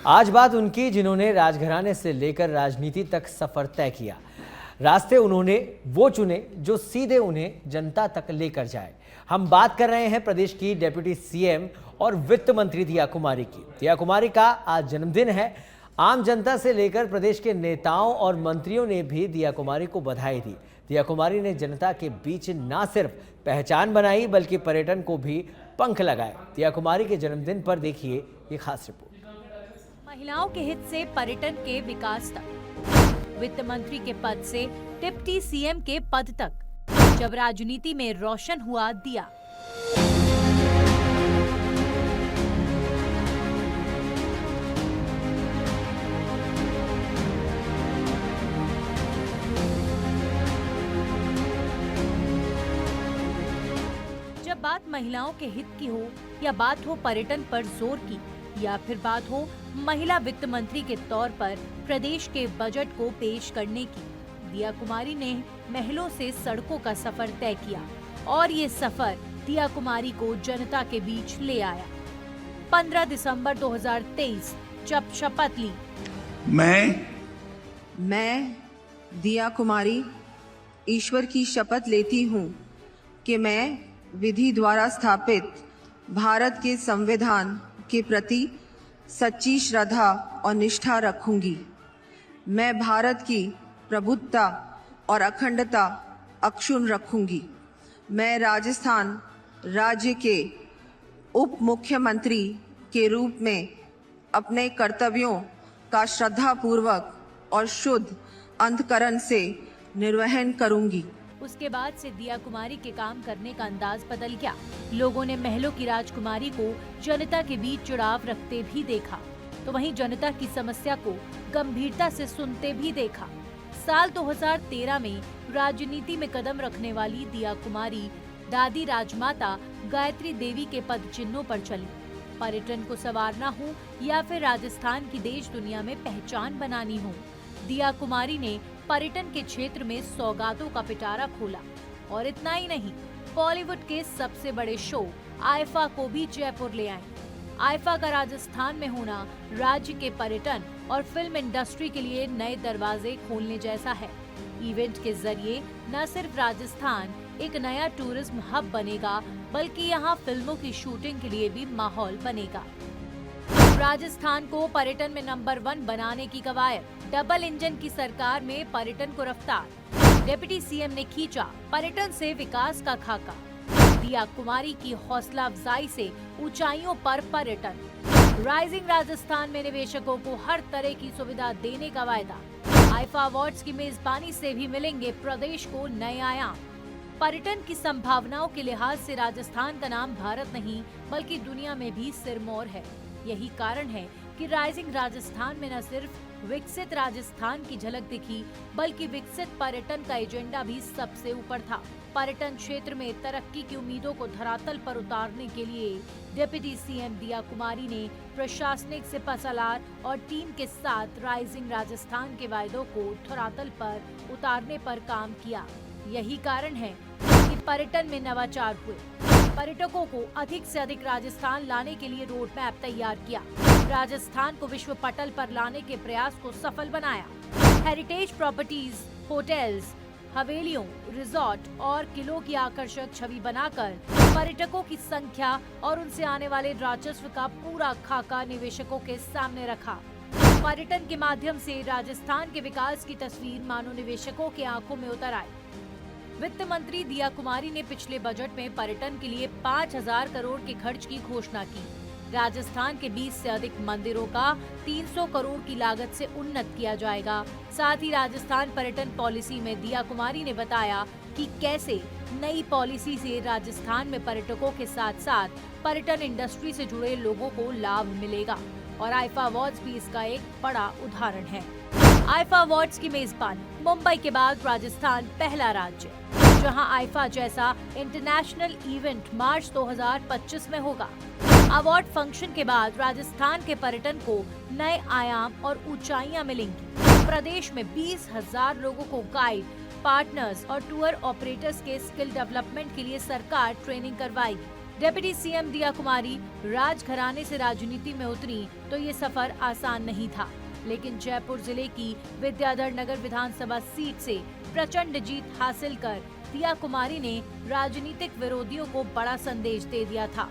आज बात उनकी जिन्होंने राजघराने से लेकर राजनीति तक सफर तय किया। रास्ते उन्होंने वो चुने जो सीधे उन्हें जनता तक लेकर जाए। हम बात कर रहे हैं प्रदेश की डिप्टी सीएम और वित्त मंत्री दिया कुमारी की। दिया कुमारी का आज जन्मदिन है। आम जनता से लेकर प्रदेश के नेताओं और मंत्रियों ने भी दिया कुमारी को बधाई दी। दिया कुमारी ने जनता के बीच न सिर्फ पहचान बनाई बल्कि पर्यटन को भी पंख लगाए। दिया कुमारी के जन्मदिन पर देखिए ये खास रिपोर्ट। महिलाओं के हित से पर्यटन के विकास तक, वित्त मंत्री के पद से डिप्टी सीएम के पद तक, जब राजनीति में रोशन हुआ दिया। जब बात महिलाओं के हित की हो या बात हो पर्यटन पर जोर की या फिर बात हो महिला वित्त मंत्री के तौर पर प्रदेश के बजट को पेश करने की, दिया कुमारी ने महलों से सड़कों का सफर तय किया और ये सफर दिया कुमारी को जनता के बीच ले आया। 15 दिसंबर 2023 जब शपथ ली, मैं दिया कुमारी ईश्वर की शपथ लेती हूँ कि मैं विधि द्वारा स्थापित भारत के संविधान के प्रति सच्ची श्रद्धा और निष्ठा रखूंगी। मैं भारत की प्रभुत्ता और अखंडता अक्षुण्ण रखूंगी। मैं राजस्थान राज्य के उप मुख्यमंत्री के रूप में अपने कर्तव्यों का श्रद्धापूर्वक और शुद्ध अंतःकरण से निर्वहन करूंगी। उसके बाद से दिया कुमारी के काम करने का अंदाज बदल गया। लोगों ने महलों की राजकुमारी को जनता के बीच जुड़ाव रखते भी देखा, तो वहीं जनता की समस्या को गंभीरता से सुनते भी देखा। साल 2013 में राजनीति में कदम रखने वाली दिया कुमारी दादी राजमाता गायत्री देवी के पद चिन्हों पर चली। पर्यटन को संवारना हो या फिर राजस्थान की देश दुनिया में पहचान बनानी हो, दिया कुमारी ने पर्यटन के क्षेत्र में सौगातों का पिटारा खोला। और इतना ही नहीं, बॉलीवुड के सबसे बड़े शो आईफा को भी जयपुर ले आए। आईफा का राजस्थान में होना राज्य के पर्यटन और फिल्म इंडस्ट्री के लिए नए दरवाजे खोलने जैसा है। इवेंट के जरिए न सिर्फ राजस्थान एक नया टूरिज्म हब बनेगा, बल्कि यहाँ फिल्मों की शूटिंग के लिए भी माहौल बनेगा। राजस्थान को पर्यटन में नंबर 1 बनाने की कवायद, डबल इंजन की सरकार में पर्यटन को रफ्तार। डिप्टी सीएम ने खींचा पर्यटन से विकास का खाका। दिया कुमारी की हौसला अफजाई से ऊंचाइयों पर पर्यटन। राइजिंग राजस्थान में निवेशकों को हर तरह की सुविधा देने का वायदा। आईफा अवार्ड्स की मेजबानी से भी मिलेंगे प्रदेश को नए आयाम। पर्यटन की संभावनाओं के लिहाज से राजस्थान का नाम भारत नहीं बल्कि दुनिया में भी सिरमौर है। यही कारण है कि राइजिंग राजस्थान में न सिर्फ विकसित राजस्थान की झलक दिखी बल्कि विकसित पर्यटन का एजेंडा भी सबसे ऊपर था। पर्यटन क्षेत्र में तरक्की की उम्मीदों को धरातल पर उतारने के लिए डिप्टी सीएम दिया कुमारी ने प्रशासनिक सिपहसालार और टीम के साथ राइजिंग राजस्थान के वायदों को धरातल पर उतारने पर काम किया। यही कारण है कि पर्यटन में नवाचार हुए। पर्यटकों को अधिक से अधिक राजस्थान लाने के लिए रोड मैप तैयार किया। राजस्थान को विश्व पटल पर लाने के प्रयास को सफल बनाया। हेरिटेज प्रॉपर्टीज, होटल्स, हवेलियों, रिजॉर्ट और किलों की आकर्षक छवि बनाकर पर्यटकों की संख्या और उनसे आने वाले राजस्व का पूरा खाका निवेशकों के सामने रखा। पर्यटन के माध्यम से राजस्थान के विकास की तस्वीर मानो निवेशकों के आंखों में उतर आई। वित्त मंत्री दिया कुमारी ने पिछले बजट में पर्यटन के लिए 5000 करोड़ के खर्च की घोषणा की। राजस्थान के 20 से अधिक मंदिरों का 300 करोड़ की लागत से उन्नत किया जाएगा। साथ ही राजस्थान पर्यटन पॉलिसी में दिया कुमारी ने बताया कि कैसे नई पॉलिसी से राजस्थान में पर्यटकों के साथ साथ पर्यटन इंडस्ट्री से जुड़े लोगों को लाभ मिलेगा। और आईफा अवार्ड्स भी इसका एक बड़ा उदाहरण है। आईफा अवार्ड्स की मेजबानी, मुंबई के बाद राजस्थान पहला राज्य जहां आईफा जैसा इंटरनेशनल इवेंट मार्च 2025 में होगा। अवार्ड फंक्शन के बाद राजस्थान के पर्यटन को नए आयाम और ऊंचाइयां मिलेंगी। प्रदेश में 20,000 लोगों को गाइड, पार्टनर्स और टूर ऑपरेटर्स के स्किल डेवलपमेंट के लिए सरकार ट्रेनिंग करवाएगी। डिप्टी सीएम दिया कुमारी राजघराने से राजनीति में उतरी तो ये सफर आसान नहीं था, लेकिन जयपुर जिले की विद्याधर नगर विधानसभा सीट से प्रचंड जीत हासिल कर दिया कुमारी ने राजनीतिक विरोधियों को बड़ा संदेश दे दिया था।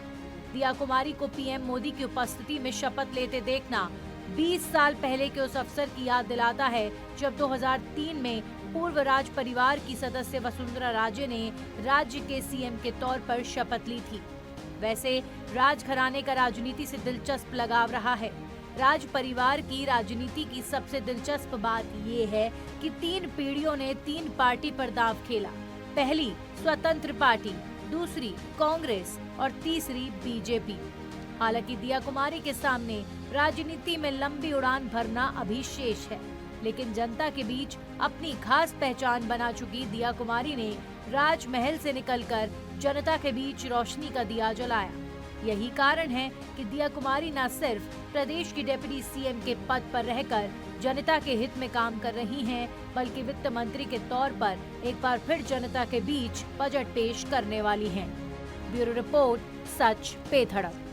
दिया कुमारी को पीएम मोदी की उपस्थिति में शपथ लेते देखना 20 साल पहले के उस अवसर की याद दिलाता है जब 2003 में पूर्व राज परिवार की सदस्य वसुंधरा राजे ने राज्य के सीएम के तौर पर शपथ ली थी। वैसे राजघराने का राजनीति से दिलचस्प लगाव रहा है। राज परिवार की राजनीति की सबसे दिलचस्प बात ये है कि 3 पीढ़ियों ने 3 पार्टी पर दांव खेला। पहली स्वतंत्र पार्टी, दूसरी कांग्रेस और तीसरी बीजेपी। हालांकि दिया कुमारी के सामने राजनीति में लंबी उड़ान भरना अभी शेष है, लेकिन जनता के बीच अपनी खास पहचान बना चुकी दिया कुमारी ने राजमहल से निकलकर जनता के बीच रोशनी का दिया जलाया। यही कारण है कि दिया कुमारी न सिर्फ प्रदेश की डिप्टी सीएम के पद पर रहकर जनता के हित में काम कर रही हैं, बल्कि वित्त मंत्री के तौर पर एक बार फिर जनता के बीच बजट पेश करने वाली हैं। ब्यूरो रिपोर्ट, सच पे धड़क।